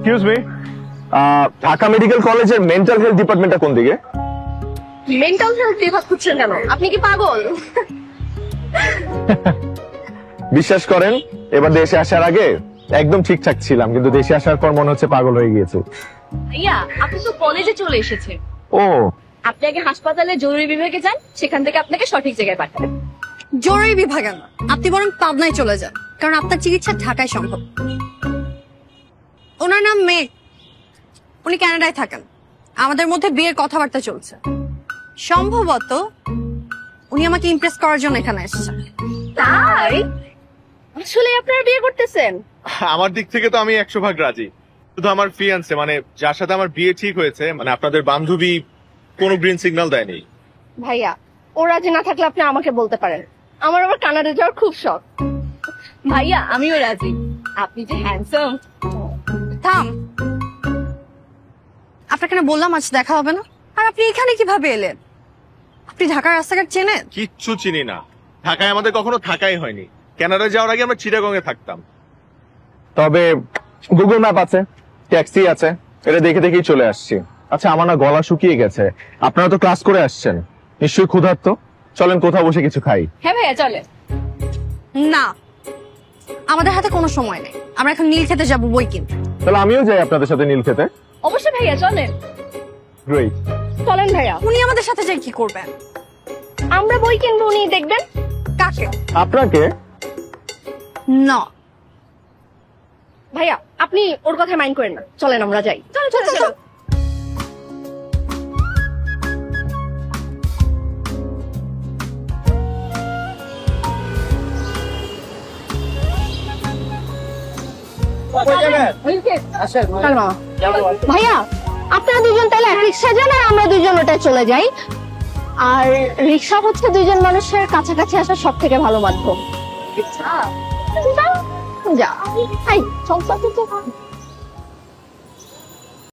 Excuse me, Dhaka medical কলেজের mental health ডিপার্টমেন্টটা কোন দিকে? মেন্টাল হেলথ বিভাগ খুঁজছেন কেন? আপনি কি পাগল? বিশ্বাস করেন, এবার দেশে আসার আগে একদম ঠিকঠাক ছিলাম, কিন্তু দেশে আসার পর মনে হচ্ছে পাগল হয়ে গিয়েছে। ভাইয়া, আপনি তো কলেজে চলে এসেছেন। ও, আপনি আগে হাসপাতালে জরুরি বিভাগে যান, সেখান থেকে আপনাকে সঠিক জায়গায় পাঠাবেন। জরুরি বিভাগে না, আপনি বরং পাবনায় চলে যান, কারণ আপনার চিকিৎসা ঢাকায় সম্ভব। ওনার নাম মেঘ, উনি কানাডায় থাকেন। আমাদের মধ্যে বিয়ের কথাবার্তা চলছে। সম্ভবত উনি আমাকে ইমপ্রেস করার জন্য এখানে এসেছেন। তাই আসলে আপনারা বিয়ে করতেছেন? আমার দিক থেকে তো আমি 100% রাজি। শুধু আমার ফিয়ান্সে, মানে যার সাথে আমার বিয়ে ঠিক হয়েছে, মানে আপনাদের বান্ধবী কোনো গ্রিন সিগন্যাল দেয়নি। ভাইয়া, ও রাজি না থাকলে আপনি আমাকে বলতে পারেন, আমার আবার কানাডা যাওয়ার খুব শখ। ভাইয়া, আমিও রাজি। আপনি যে হ্যান্ডসাম। থাম, আপনাকে না বললাম আজ দেখা হবে না? আর আপনি এখানে কিভাবে এলেন? আপনি ঢাকার রাস্তাঘাট চেনেন? কিচ্ছু চিনি না, ঢাকায় আমাদের কখনো থাকাই হয়নি। কানাডা যাওয়ার আগে আমরা চিটাগং এ থাকতাম। তবে গুগল ম্যাপ আছে, ট্যাক্সি আছে, এটা দেখে দেখেই চলে আসছি। আচ্ছা, আমার না গলা শুকিয়ে গেছে, আপনারা তো ক্লাস করে আসছেন, নিশ্চয়ই ক্ষুধার্ত। চলেন কোথাও বসে কিছু খাই। হ্যাঁ ভাইয়া, চলে। না, আমাদের হাতে কোনো সময় নেই। আমরা এখন নীল খেতে যাবো বই কিনতে। তাহলে আমিও যাই আপনাদের সাথে নীল খেতে। অবশ্যই ভাইয়া, চলেন। গ্রেট। চলেন ভাইয়া। উনি আমাদের সাথে যাই কি করবেন? আমরা বই কিনবো, উনি দেখবেন। কাকে? আপনাকে? না ভাইয়া, আপনি ওর কথা মাইন্ড করেন না, চলেন আমরা যাই। চলো চলো চলো। ভাইয়া, আপনারা দুজন তাহলে এক রিক্সা যান, আর আমরা দুজন ওটা চলে যাই। আর রিক্সা হচ্ছে দুজন মানুষের কাছাকাছি আসার সব থেকে ভালো মাধ্যম। যা, এই চল চল চল।